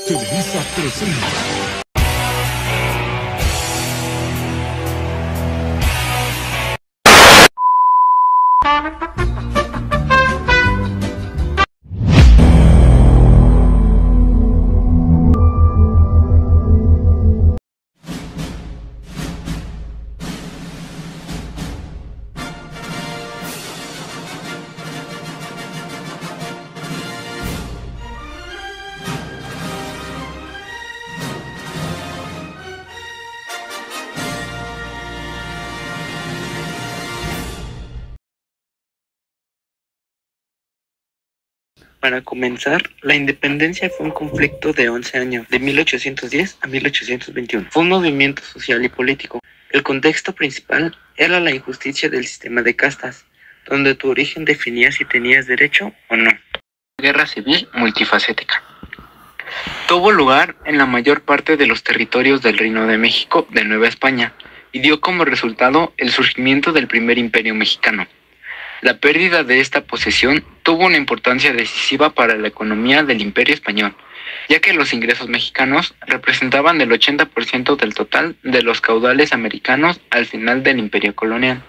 Televisa presenta. Para comenzar, la independencia fue un conflicto de 11 años, de 1810 a 1821. Fue un movimiento social y político. El contexto principal era la injusticia del sistema de castas, donde tu origen definía si tenías derecho o no. Guerra civil multifacética. Tuvo lugar en la mayor parte de los territorios del Reino de México de Nueva España y dio como resultado el surgimiento del primer imperio mexicano. La pérdida de esta posesión tuvo una importancia decisiva para la economía del Imperio Español, ya que los ingresos mexicanos representaban el 80% del total de los caudales americanos al final del Imperio colonial.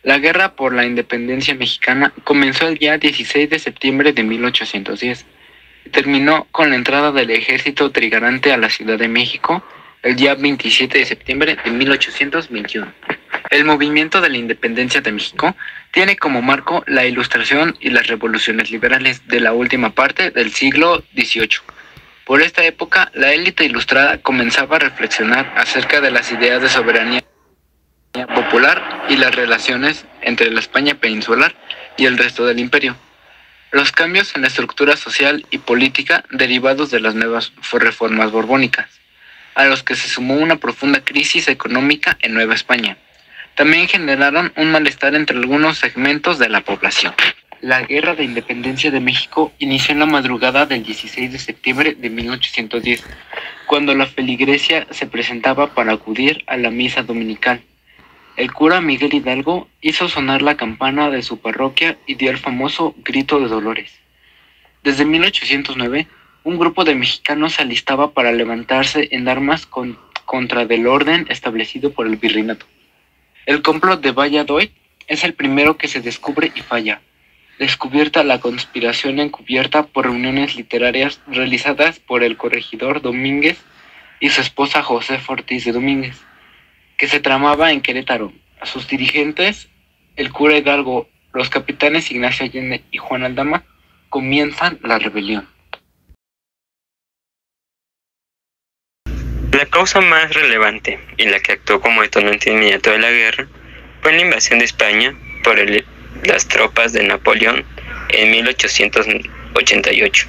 La guerra por la independencia mexicana comenzó el día 16 de septiembre de 1810 y terminó con la entrada del ejército trigarante a la Ciudad de México el día 27 de septiembre de 1821. El movimiento de la independencia de México tiene como marco la Ilustración y las revoluciones liberales de la última parte del siglo XVIII. Por esta época, la élite ilustrada comenzaba a reflexionar acerca de las ideas de soberanía popular y las relaciones entre la España peninsular y el resto del imperio. Los cambios en la estructura social y política derivados de las nuevas reformas borbónicas, a los que se sumó una profunda crisis económica en Nueva España, también generaron un malestar entre algunos segmentos de la población. La Guerra de Independencia de México inició en la madrugada del 16 de septiembre de 1810, cuando la feligresía se presentaba para acudir a la misa dominical. El cura Miguel Hidalgo hizo sonar la campana de su parroquia y dio el famoso Grito de Dolores. Desde 1809, un grupo de mexicanos se alistaba para levantarse en armas contra del orden establecido por el virreinato. El complot de Valladolid es el primero que se descubre y falla. Descubierta la conspiración encubierta por reuniones literarias realizadas por el corregidor Domínguez y su esposa Josefa Ortiz de Domínguez, que se tramaba en Querétaro. A sus dirigentes, el cura Hidalgo, los capitanes Ignacio Allende y Juan Aldama, comienzan la rebelión. La causa más relevante y la que actuó como detonante inmediato de la guerra fue la invasión de España por las tropas de Napoleón en 1888.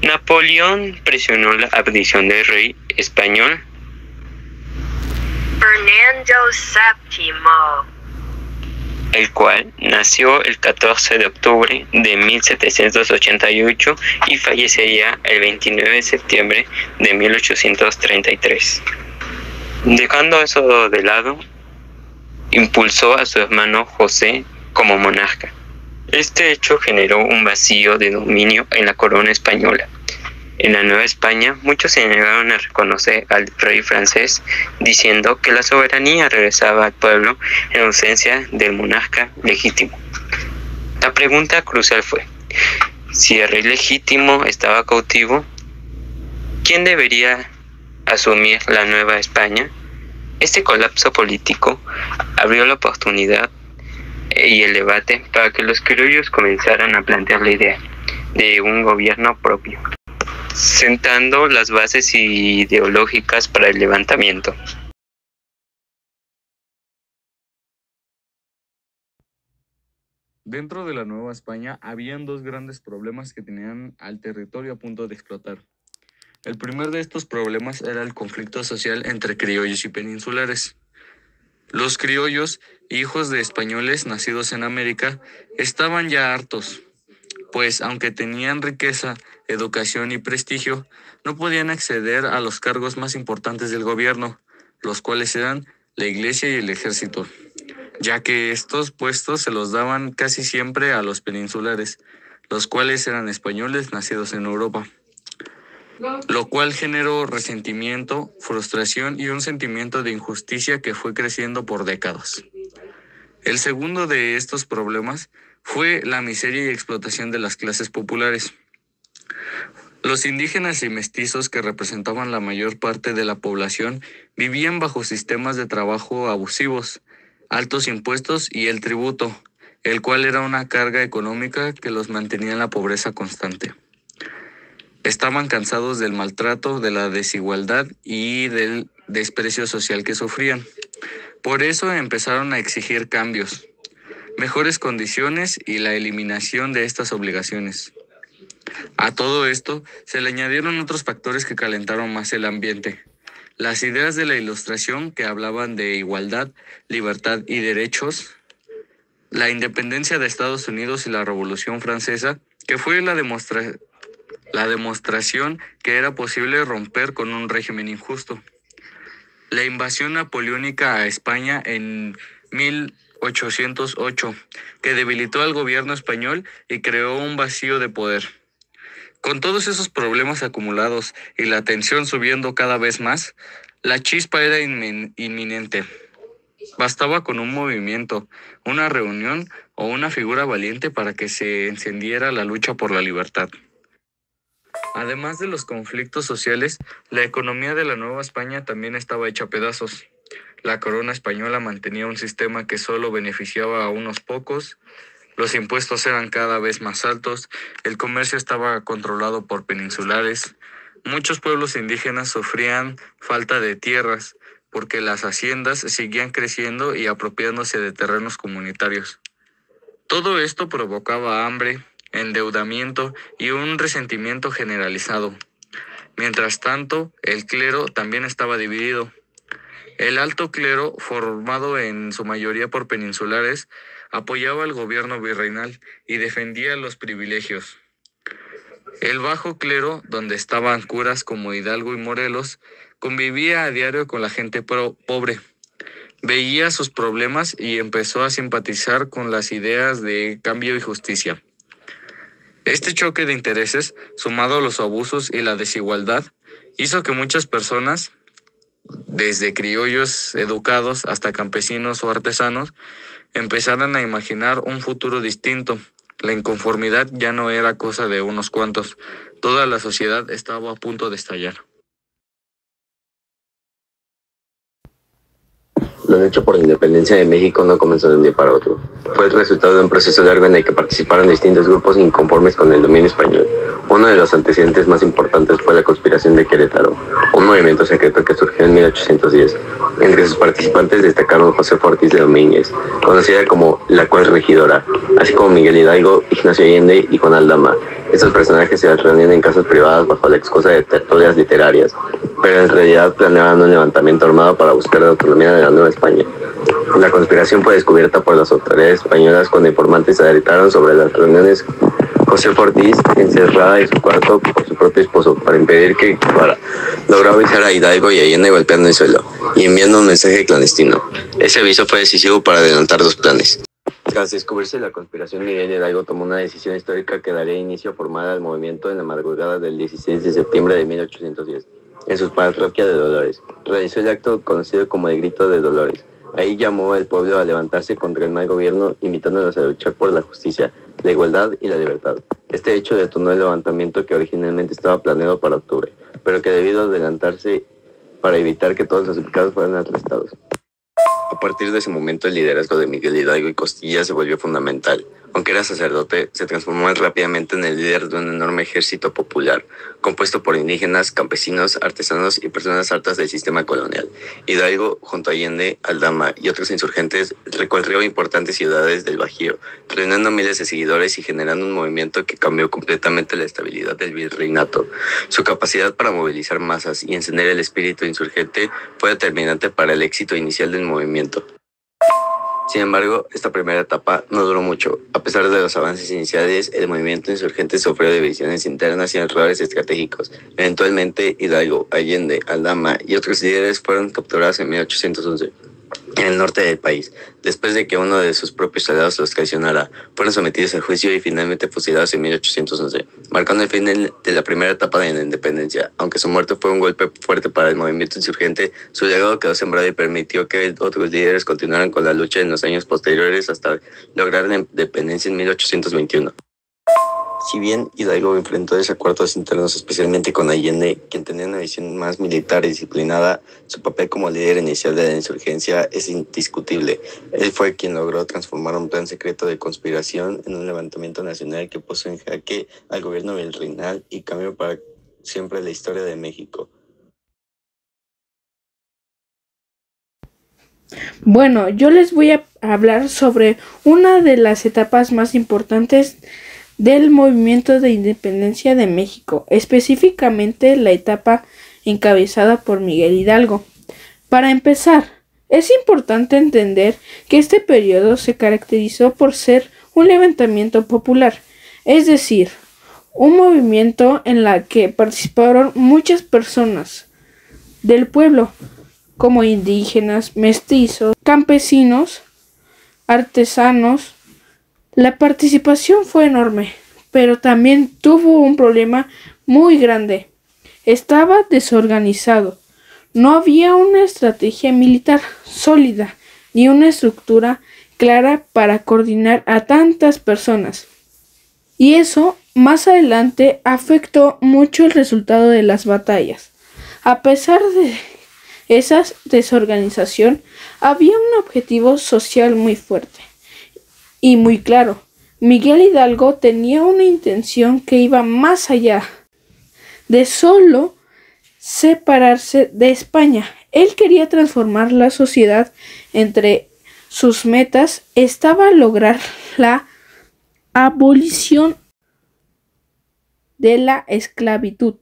Napoleón presionó la abdición del rey español Fernando VII, el cual nació el 14 de octubre de 1788 y fallecería el 29 de septiembre de 1833. Dejando eso de lado, impulsó a su hermano José como monarca. Este hecho generó un vacío de dominio en la corona española. En la Nueva España, muchos se negaron a reconocer al rey francés, diciendo que la soberanía regresaba al pueblo en ausencia del monarca legítimo. La pregunta crucial fue, si el rey legítimo estaba cautivo, ¿quién debería asumir la Nueva España? Este colapso político abrió la oportunidad y el debate para que los criollos comenzaran a plantear la idea de un gobierno propio, sentando las bases ideológicas para el levantamiento. Dentro de la Nueva España habían dos grandes problemas que tenían al territorio a punto de explotar. El primer de estos problemas era el conflicto social entre criollos y peninsulares. Los criollos, hijos de españoles nacidos en América, estaban ya hartos, pues aunque tenían riqueza, educación y prestigio, no podían acceder a los cargos más importantes del gobierno, los cuales eran la iglesia y el ejército, ya que estos puestos se los daban casi siempre a los peninsulares, los cuales eran españoles nacidos en Europa. lo cual generó resentimiento, frustración y un sentimiento de injusticia que fue creciendo por décadas. El segundo de estos problemas fue la miseria y explotación de las clases populares. Los indígenas y mestizos, que representaban la mayor parte de la población, vivían bajo sistemas de trabajo abusivos, altos impuestos y el tributo, el cual era una carga económica que los mantenía en la pobreza constante. Estaban cansados del maltrato, de la desigualdad y del desprecio social que sufrían. Por eso empezaron a exigir cambios, mejores condiciones y la eliminación de estas obligaciones. A todo esto se le añadieron otros factores que calentaron más el ambiente. Las ideas de la Ilustración, que hablaban de igualdad, libertad y derechos, la independencia de Estados Unidos y la Revolución Francesa, que fue la demostración que era posible romper con un régimen injusto. La invasión napoleónica a España en 1808, que debilitó al gobierno español y creó un vacío de poder. Con todos esos problemas acumulados y la tensión subiendo cada vez más, la chispa era inminente. Bastaba con un movimiento, una reunión o una figura valiente para que se encendiera la lucha por la libertad. Además de los conflictos sociales, la economía de la Nueva España también estaba hecha a pedazos. La corona española mantenía un sistema que solo beneficiaba a unos pocos. Los impuestos eran cada vez más altos, el comercio estaba controlado por peninsulares. Muchos pueblos indígenas sufrían falta de tierras porque las haciendas seguían creciendo y apropiándose de terrenos comunitarios. Todo esto provocaba hambre, endeudamiento y un resentimiento generalizado. Mientras tanto, el clero también estaba dividido. El alto clero, formado en su mayoría por peninsulares, apoyaba al gobierno virreinal y defendía los privilegios. El bajo clero, donde estaban curas como Hidalgo y Morelos, convivía a diario con la gente pobre. Veía sus problemas y empezó a simpatizar con las ideas de cambio y justicia. Este choque de intereses, sumado a los abusos y la desigualdad, hizo que muchas personas, desde criollos educados hasta campesinos o artesanos, empezaran a imaginar un futuro distinto. La inconformidad ya no era cosa de unos cuantos. Toda la sociedad estaba a punto de estallar. La lucha por la independencia de México no comenzó de un día para otro. Fue el resultado de un proceso largo en el que participaron distintos grupos inconformes con el dominio español. Uno de los antecedentes más importantes fue la conspiración de Querétaro, un movimiento secreto que surgió en 1810. Entre sus participantes destacaron Josefa Ortiz de Domínguez, conocida como la Cual Regidora, así como Miguel Hidalgo, Ignacio Allende y Juan Aldama. Estos personajes se reunían en casas privadas bajo la excusa de tertulias literarias, pero en realidad planeaban un levantamiento armado para buscar la autonomía de la Nueva España. La conspiración fue descubierta por las autoridades españolas cuando informantes alertaron sobre las reuniones. Josefa Ortiz, encerrada en su cuarto por su propio esposo, para impedir que logró avisar a Hidalgo y Allende golpeando el suelo y enviando un mensaje clandestino. Ese aviso fue decisivo para adelantar los planes. Tras descubrirse la conspiración, Miguel Hidalgo tomó una decisión histórica que daría inicio formal al movimiento en la madrugada del 16 de septiembre de 1810, en su parroquia de Dolores. Realizó el acto conocido como el Grito de Dolores. Ahí llamó al pueblo a levantarse contra el mal gobierno, invitándolos a luchar por la justicia, la igualdad y la libertad. Este hecho detonó el levantamiento que originalmente estaba planeado para octubre, pero que debió adelantarse para evitar que todos los implicados fueran arrestados. A partir de ese momento, el liderazgo de Miguel Hidalgo y Costilla se volvió fundamental. Aunque era sacerdote, se transformó rápidamente en el líder de un enorme ejército popular, compuesto por indígenas, campesinos, artesanos y personas hartas del sistema colonial. Hidalgo, junto a Allende, Aldama y otros insurgentes, recorrió importantes ciudades del Bajío, reuniendo miles de seguidores y generando un movimiento que cambió completamente la estabilidad del virreinato. Su capacidad para movilizar masas y encender el espíritu insurgente fue determinante para el éxito inicial del movimiento. Sin embargo, esta primera etapa no duró mucho. A pesar de los avances iniciales, el movimiento insurgente sufrió divisiones internas y errores estratégicos. Eventualmente, Hidalgo, Allende, Aldama y otros líderes fueron capturados en 1811. en el norte del país, después de que uno de sus propios soldados los traicionara. Fueron sometidos a juicio y finalmente fusilados en 1811, marcando el fin de la primera etapa de la independencia. Aunque su muerte fue un golpe fuerte para el movimiento insurgente, su legado quedó sembrado y permitió que otros líderes continuaran con la lucha en los años posteriores hasta lograr la independencia en 1821. Si bien Hidalgo enfrentó desacuerdos internos, especialmente con Allende, quien tenía una visión más militar y disciplinada, su papel como líder inicial de la insurgencia es indiscutible. Él fue quien logró transformar un plan secreto de conspiración en un levantamiento nacional que puso en jaque al gobierno virreinal y cambió para siempre la historia de México. Bueno, yo les voy a hablar sobre una de las etapas más importantes del movimiento de independencia de México, específicamente la etapa encabezada por Miguel Hidalgo. Para empezar, es importante entender que este periodo se caracterizó por ser un levantamiento popular, es decir, un movimiento en la que participaron muchas personas del pueblo, como indígenas, mestizos, campesinos, artesanos. La participación fue enorme, pero también tuvo un problema muy grande. Estaba desorganizado. No había una estrategia militar sólida ni una estructura clara para coordinar a tantas personas. Y eso, más adelante, afectó mucho el resultado de las batallas. A pesar de esa desorganización, había un objetivo social muy fuerte y muy claro. Miguel Hidalgo tenía una intención que iba más allá de solo separarse de España. Él quería transformar la sociedad. Entre sus metas estaba lograr la abolición de la esclavitud.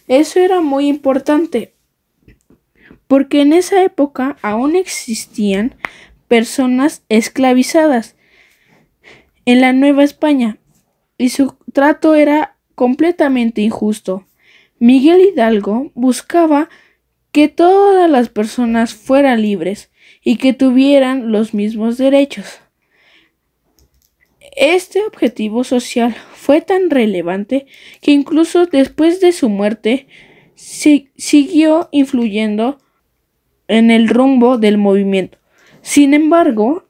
Eso era muy importante, porque en esa época aún existían personas esclavizadas en la Nueva España, y su trato era completamente injusto. Miguel Hidalgo buscaba que todas las personas fueran libres y que tuvieran los mismos derechos. Este objetivo social fue tan relevante que incluso después de su muerte siguió influyendo en el rumbo del movimiento. Sin embargo,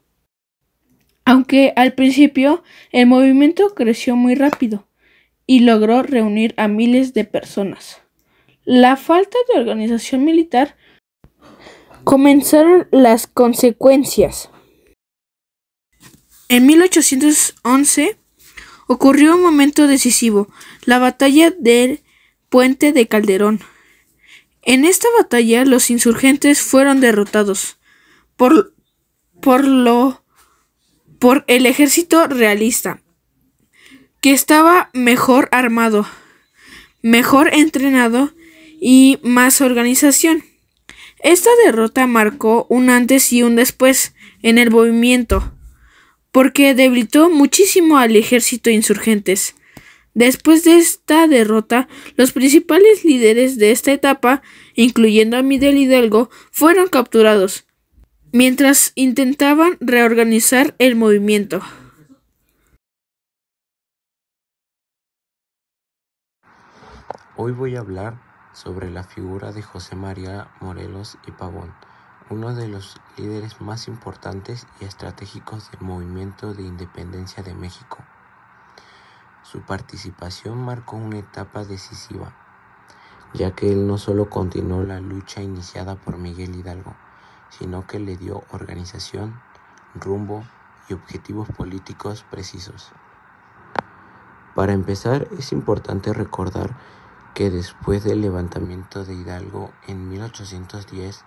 aunque al principio el movimiento creció muy rápido y logró reunir a miles de personas, la falta de organización militar comenzaron las consecuencias. En 1811 ocurrió un momento decisivo, la batalla del Puente de Calderón. En esta batalla los insurgentes fueron derrotados por el ejército realista, que estaba mejor armado, mejor entrenado y más organización. Esta derrota marcó un antes y un después en el movimiento, porque debilitó muchísimo al ejército insurgentes. Después de esta derrota, los principales líderes de esta etapa, incluyendo a Miguel Hidalgo, fueron capturados, mientras intentaban reorganizar el movimiento. Hoy voy a hablar sobre la figura de José María Morelos y Pavón, uno de los líderes más importantes y estratégicos del movimiento de independencia de México. Su participación marcó una etapa decisiva, ya que él no solo continuó la lucha iniciada por Miguel Hidalgo, sino que le dio organización, rumbo y objetivos políticos precisos. Para empezar, es importante recordar que después del levantamiento de Hidalgo en 1810,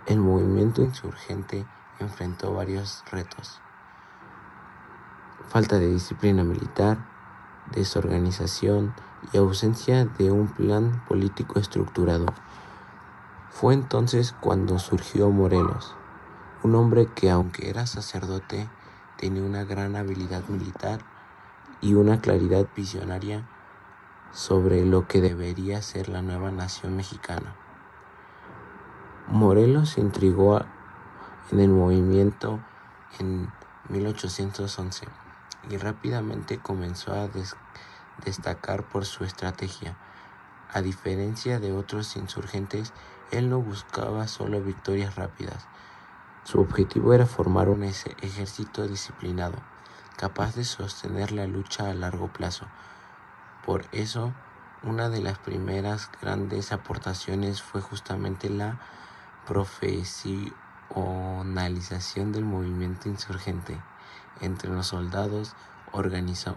el movimiento insurgente enfrentó varios retos: falta de disciplina militar, desorganización y ausencia de un plan político estructurado. Fue entonces cuando surgió Morelos, un hombre que, aunque era sacerdote, tenía una gran habilidad militar y una claridad visionaria sobre lo que debería ser la nueva nación mexicana. Morelos intrigó en el movimiento en 1811 y rápidamente comenzó a destacar por su estrategia. A diferencia de otros insurgentes, él no buscaba solo victorias rápidas. Su objetivo era formar un ejército disciplinado, capaz de sostener la lucha a largo plazo. Por eso, una de las primeras grandes aportaciones fue justamente la profesionalización del movimiento insurgente. Entre los soldados, organizó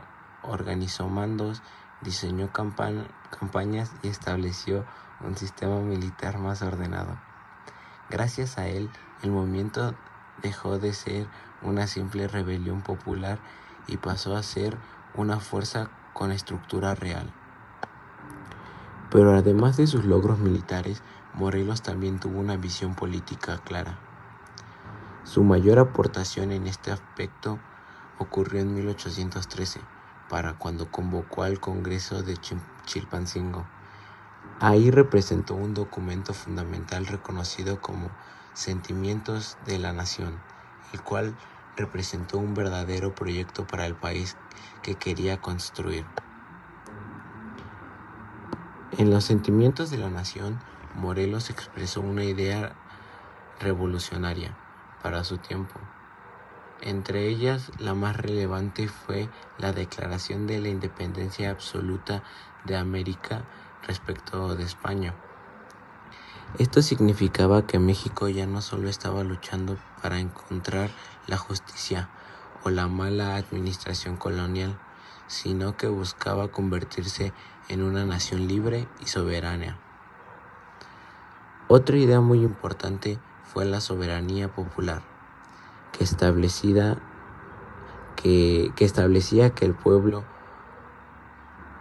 mandos, diseñó campañas y estableció un sistema militar más ordenado. Gracias a él, el movimiento dejó de ser una simple rebelión popular y pasó a ser una fuerza con estructura real. Pero además de sus logros militares, Morelos también tuvo una visión política clara. Su mayor aportación en este aspecto ocurrió en 1813, para cuando convocó al Congreso de Chilpancingo. Ahí representó un documento fundamental reconocido como Sentimientos de la Nación, el cual representó un verdadero proyecto para el país que quería construir. En los Sentimientos de la Nación, Morelos expresó una idea revolucionaria para su tiempo. Entre ellas, la más relevante fue la Declaración de la Independencia Absoluta de América respecto de España. Esto significaba que México ya no solo estaba luchando para encontrar la justicia o la mala administración colonial, sino que buscaba convertirse en una nación libre y soberana. Otra idea muy importante fue la soberanía popular, que establecía que el pueblo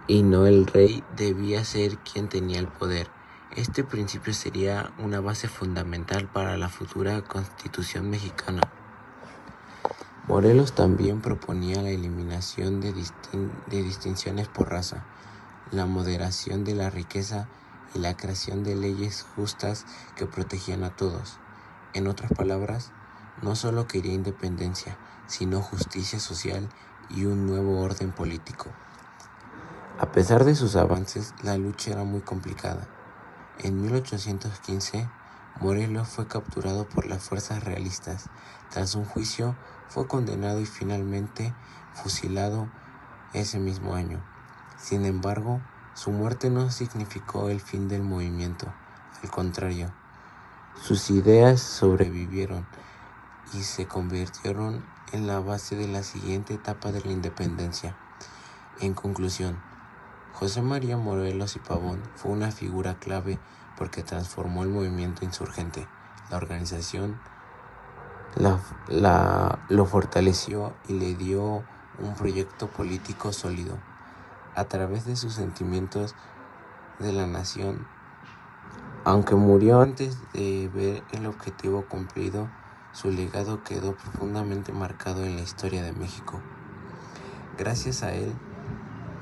y no el rey debía ser quien tenía el poder. Este principio sería una base fundamental para la futura Constitución mexicana. Morelos también proponía la eliminación de distinciones por raza, la moderación de la riqueza y la creación de leyes justas que protegían a todos. En otras palabras, no solo quería independencia, sino justicia social y un nuevo orden político. A pesar de sus avances, la lucha era muy complicada. En 1815, Morelos fue capturado por las fuerzas realistas. Tras un juicio, fue condenado y finalmente fusilado ese mismo año. Sin embargo, su muerte no significó el fin del movimiento. Al contrario, sus ideas sobrevivieron y se convirtieron en la base de la siguiente etapa de la independencia. En conclusión, José María Morelos y Pavón fue una figura clave porque transformó el movimiento insurgente. La organización lo fortaleció y le dio un proyecto político sólido. A través de sus sentimientos de la nación, aunque murió antes de ver el objetivo cumplido, su legado quedó profundamente marcado en la historia de México. Gracias a él,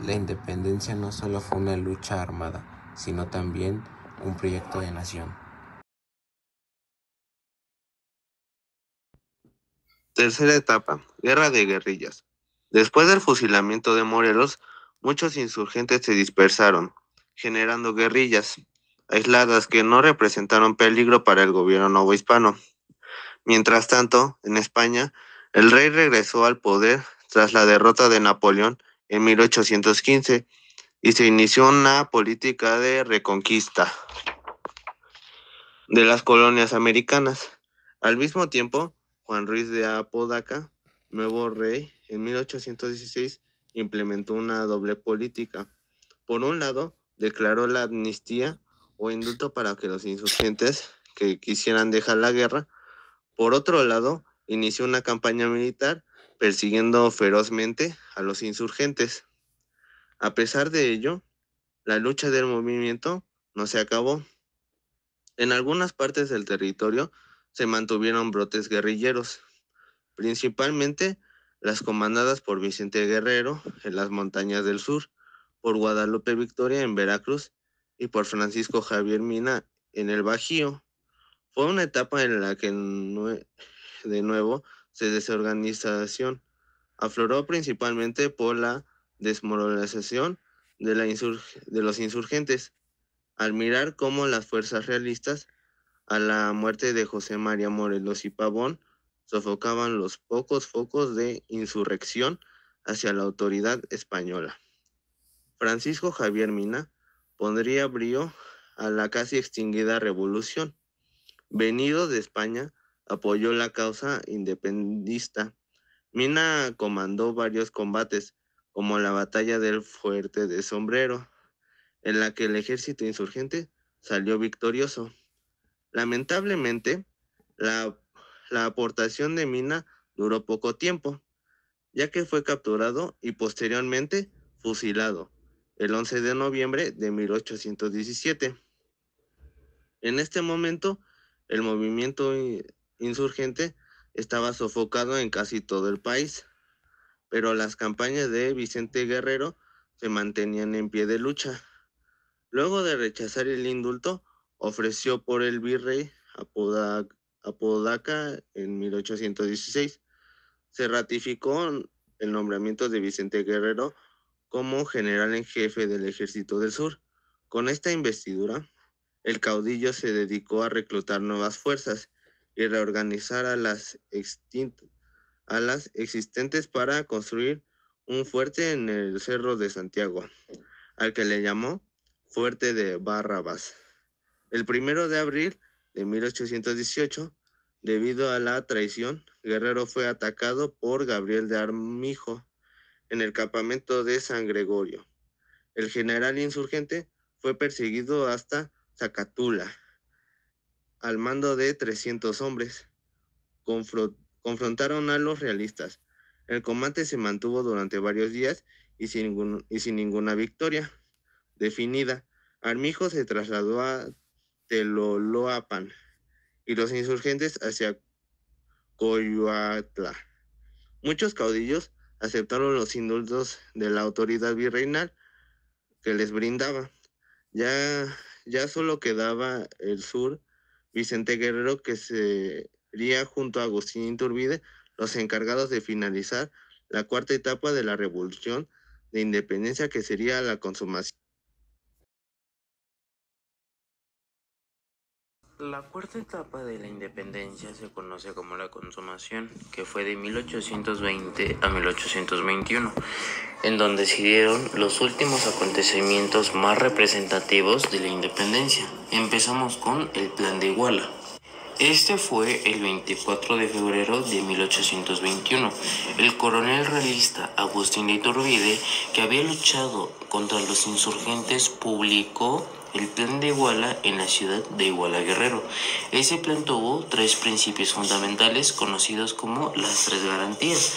la independencia no solo fue una lucha armada, sino también un proyecto de nación. Tercera etapa, guerra de guerrillas. Después del fusilamiento de Morelos, muchos insurgentes se dispersaron, generando guerrillas aisladas que no representaron peligro para el gobierno novohispano. Mientras tanto, en España, el rey regresó al poder tras la derrota de Napoleón en 1815 y se inició una política de reconquista de las colonias americanas. Al mismo tiempo, Juan Ruiz de Apodaca, nuevo rey, en 1816 implementó una doble política. Por un lado, declaró la amnistía o indulto para que los insurgentes que quisieran dejar la guerra. Por otro lado, inició una campaña militar persiguiendo ferozmente a los insurgentes. A pesar de ello, la lucha del movimiento no se acabó. En algunas partes del territorio se mantuvieron brotes guerrilleros, principalmente las comandadas por Vicente Guerrero en las montañas del sur, por Guadalupe Victoria en Veracruz y por Francisco Javier Mina en el Bajío. Fue una etapa en la que de nuevo se desorganización afloró principalmente por la desmoralización de los insurgentes, al mirar cómo las fuerzas realistas, a la muerte de José María Morelos y Pavón, sofocaban los pocos focos de insurrección hacia la autoridad española. Francisco Javier Mina pondría brío a la casi extinguida revolución. Venido de España, apoyó la causa independentista. Mina comandó varios combates, como la batalla del Fuerte de Sombrero, en la que el ejército insurgente salió victorioso. Lamentablemente, la aportación de Mina duró poco tiempo, ya que fue capturado y posteriormente fusilado el 11 de noviembre de 1817. En este momento, el movimiento insurgente estaba sofocado en casi todo el país, pero las campañas de Vicente Guerrero se mantenían en pie de lucha. Luego de rechazar el indulto, ofreció por el virrey Apodaca en 1816. Se ratificó el nombramiento de Vicente Guerrero como general en jefe del Ejército del Sur. Con esta investidura, el caudillo se dedicó a reclutar nuevas fuerzas y reorganizar a las existentes para construir un fuerte en el Cerro de Santiago, al que le llamó Fuerte de Barrabás. El 1 de abril de 1818, debido a la traición, Guerrero fue atacado por Gabriel de Armijo en el campamento de San Gregorio. El general insurgente fue perseguido hasta Zacatula, al mando de 300 hombres. Confrontaron a los realistas. El combate se mantuvo durante varios días y sin ninguna victoria definida. Armijo se trasladó a Teloloapan y los insurgentes hacia Coyoatla. Muchos caudillos aceptaron los indultos de la autoridad virreinal que les brindaba. Ya solo quedaba el sur. Vicente Guerrero, que sería junto a Agustín Iturbide los encargados de finalizar la cuarta etapa de la Revolución de Independencia, que sería la consumación. La cuarta etapa de la independencia se conoce como la consumación, que fue de 1820 a 1821, en donde se dieron los últimos acontecimientos más representativos de la independencia. Empezamos con el Plan de Iguala. Este fue el 24 de febrero de 1821. El coronel realista Agustín de Iturbide, que había luchado contra los insurgentes, publicó el Plan de Iguala en la ciudad de Iguala Guerrero. Ese plan tuvo 3 principios fundamentales conocidos como las 3 garantías,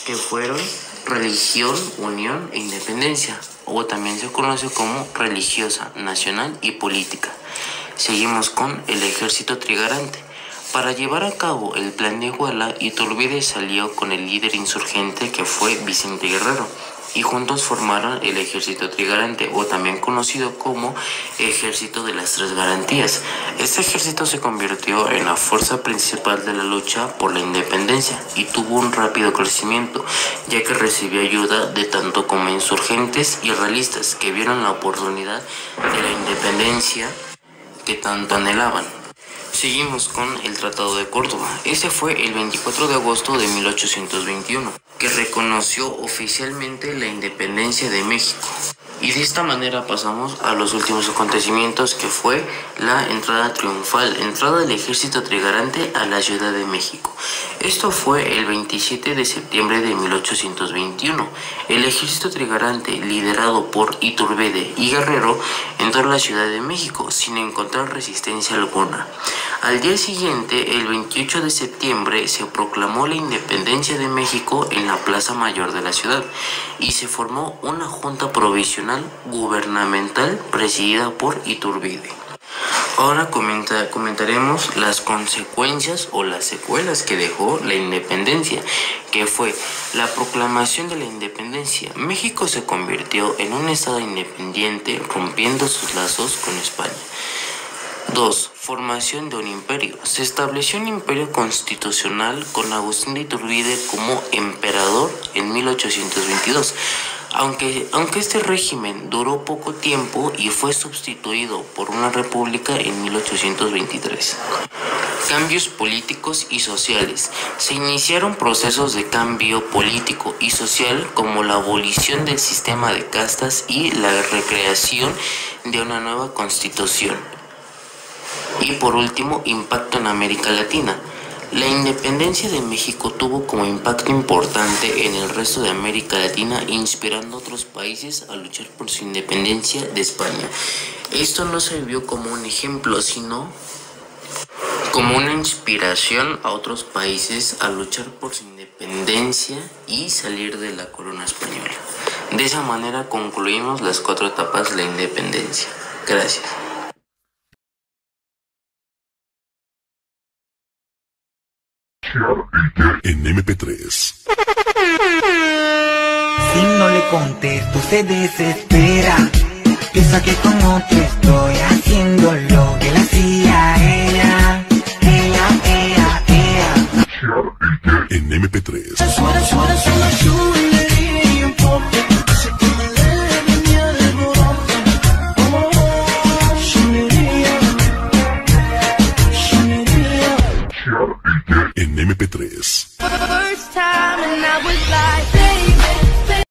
que fueron religión, unión e independencia, o también se conoce como religiosa, nacional y política. Seguimos con el ejército trigarante. Para llevar a cabo el Plan de Iguala, Iturbide salió con el líder insurgente, que fue Vicente Guerrero, y juntos formaron el ejército trigarante, o también conocido como ejército de las 3 garantías. Este ejército se convirtió en la fuerza principal de la lucha por la independencia y tuvo un rápido crecimiento, ya que recibió ayuda de tanto como insurgentes y realistas que vieron la oportunidad de la independencia que tanto anhelaban. Seguimos con el Tratado de Córdoba. Ese fue el 24 de agosto de 1821, que reconoció oficialmente la independencia de México. Y de esta manera pasamos a los últimos acontecimientos, que fue la entrada triunfal, entrada del ejército trigarante a la Ciudad de México. Esto fue el 27 de septiembre de 1821. El ejército trigarante, liderado por Iturbide y Guerrero, entró a la Ciudad de México sin encontrar resistencia alguna. Al día siguiente, el 28 de septiembre, se proclamó la independencia de México en la Plaza Mayor de la ciudad y se formó una junta provisional gubernamental presidida por Iturbide. Ahora comentaremos las consecuencias o las secuelas que dejó la independencia, que fue la proclamación de la independencia. México se convirtió en un estado independiente, rompiendo sus lazos con España. 2. Formación de un imperio. Se estableció un imperio constitucional con Agustín de Iturbide como emperador en 1822. Aunque este régimen duró poco tiempo y fue sustituido por una república en 1823. Cambios políticos y sociales. Se iniciaron procesos de cambio político y social como la abolición del sistema de castas y la recreación de una nueva constitución. Y por último, impacto en América Latina. La independencia de México tuvo como impacto importante en el resto de América Latina, inspirando a otros países a luchar por su independencia de España. Esto no se vio como un ejemplo, sino como una inspiración a otros países a luchar por su independencia y salir de la corona española. De esa manera concluimos las 4 etapas de la independencia. Gracias. En MP3. Si no le contesto se desespera. Piensa que con otro estoy haciendo lo que le hacía ella. En MP3. En MP3. First time and I was like